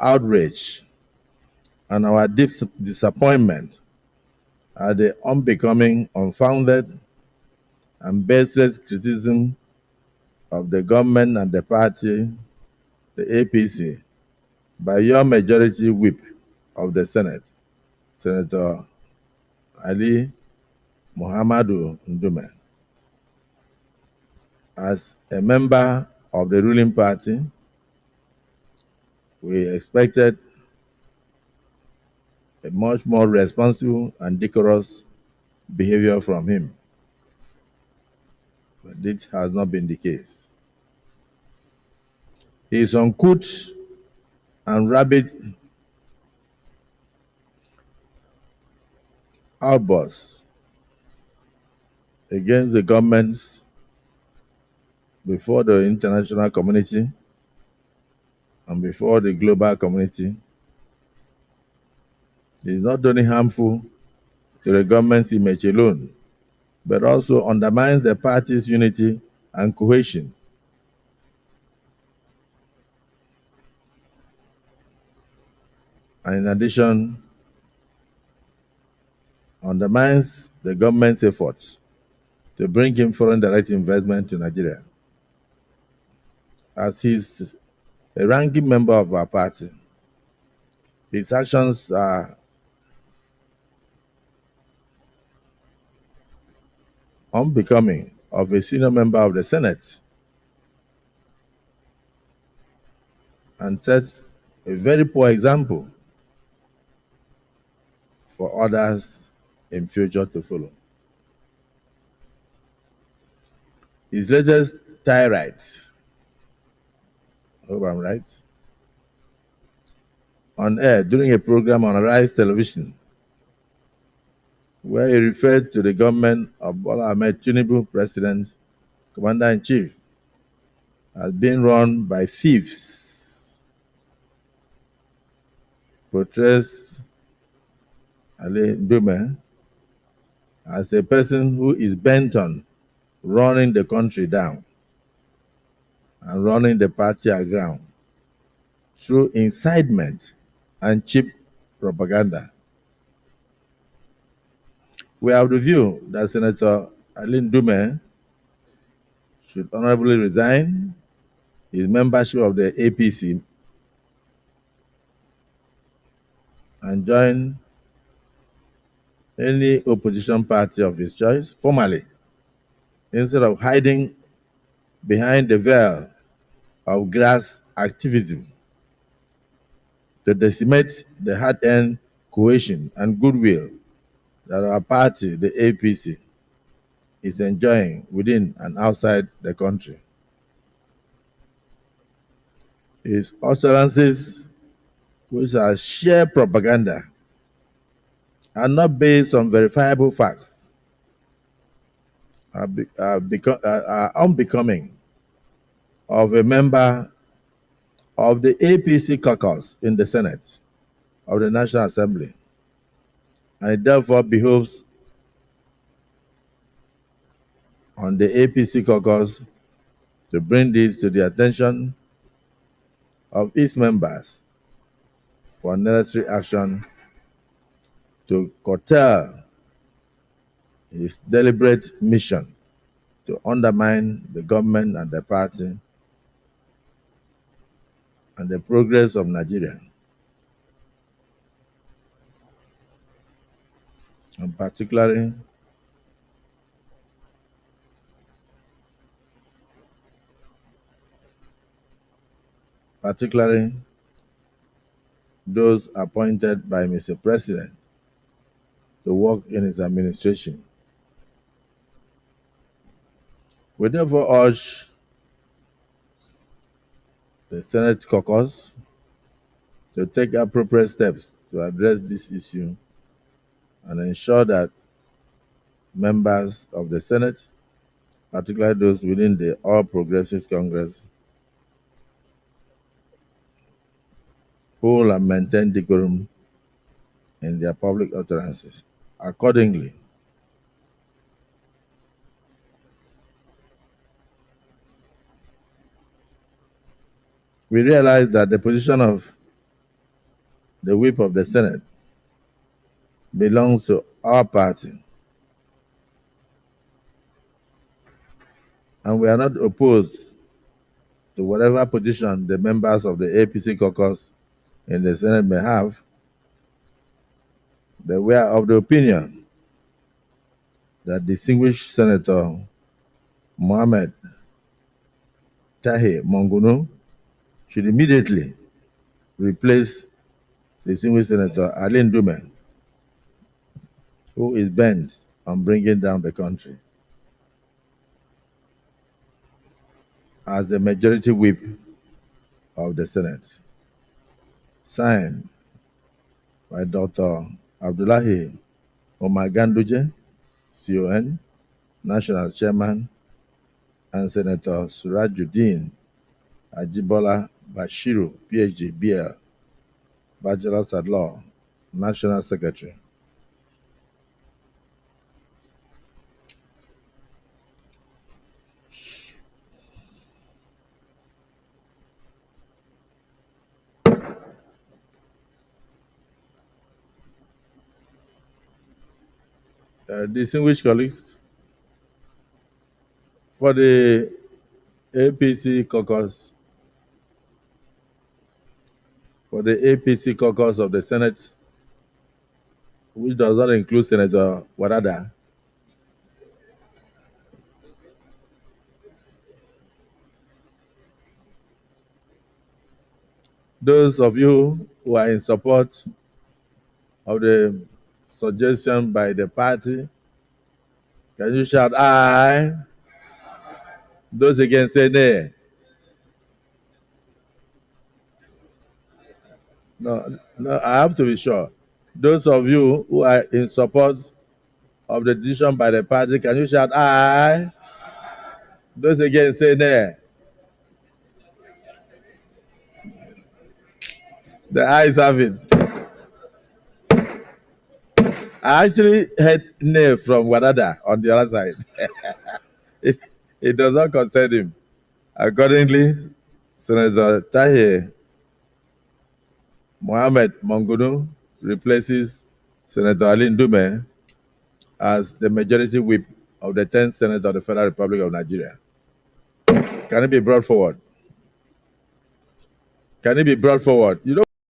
outrage and our deep disappointment at the unbecoming, unfounded, and baseless criticism of the government and the party, the APC, by your majority whip of the Senate, Senator Ali Muhammadu Ndume. As a member of the ruling party, we expected a much more responsible and decorous behavior from him. But this has not been the case. His uncouth and rabid outbursts against the governments before the international community and before the global community is not only harmful to the government's image alone, but also undermines the party's unity and cohesion. And in addition, undermines the government's efforts to bring in foreign direct investment to Nigeria. As he's a ranking member of our party, his actions are unbecoming of a senior member of the Senate and sets a very poor example for others in future to follow. His latest tirade, I hope I'm right, on air during a program on Rise Television, where he referred to the government of Bola Ahmed Tinubu, President, Commander-in-Chief, as being run by thieves, portrays Ali Ndume as a person who is bent on running the country down and running the party aground through incitement and cheap propaganda. We have the view that Senator Ali Ndume should honorably resign his membership of the APC and join any opposition party of his choice formally, instead of hiding behind the veil of grass activism to decimate the hard-earned cohesion and goodwill that our party, the APC, is enjoying within and outside the country. His utterances, which are sheer propaganda, are not based on verifiable facts, are unbecoming of a member of the APC caucus in the Senate of the National Assembly, and it therefore behoves on the APC caucus to bring this to the attention of its members for necessary action to curtail his deliberate mission to undermine the government and the party and the progress of Nigeria, and particularly those appointed by Mr. President to work in his administration. We therefore urge the Senate caucus to take appropriate steps to address this issue and ensure that members of the Senate, particularly those within the All Progressives Congress, hold and maintain decorum in their public utterances. Accordingly, we realize that the position of the whip of the Senate, belongs to our party. And we are not opposed to whatever position the members of the APC caucus in the Senate may have, but we are of the opinion that distinguished Senator Mohammed Tahe Mongunu should immediately replace distinguished Senator Ali Ndume, who is bent on bringing down the country, as the majority whip of the Senate. Signed by Dr. Abdullahi Omaganduje, CON, National Chairman, and Senator Surajuddin Ajibola Bashiru, PhD, BL, Bachelor's at Law, National Secretary. Distinguished colleagues, for the APC caucus, of the Senate, which does not include Senator Warada, those of you who are in support of the suggestion by the party, can you shout aye? Those against say nay. No, I have to be sure. Those of you who are in support of the decision by the party, can you shout aye? Those against say nay. The ayes have it. I actually heard nay from Wadada on the other side. it does not concern him. Accordingly, Senator Tahir Mohammed Mongunu replaces Senator Ali Ndume as the majority whip of the 10th Senate of the Federal Republic of Nigeria. Can it be brought forward? You know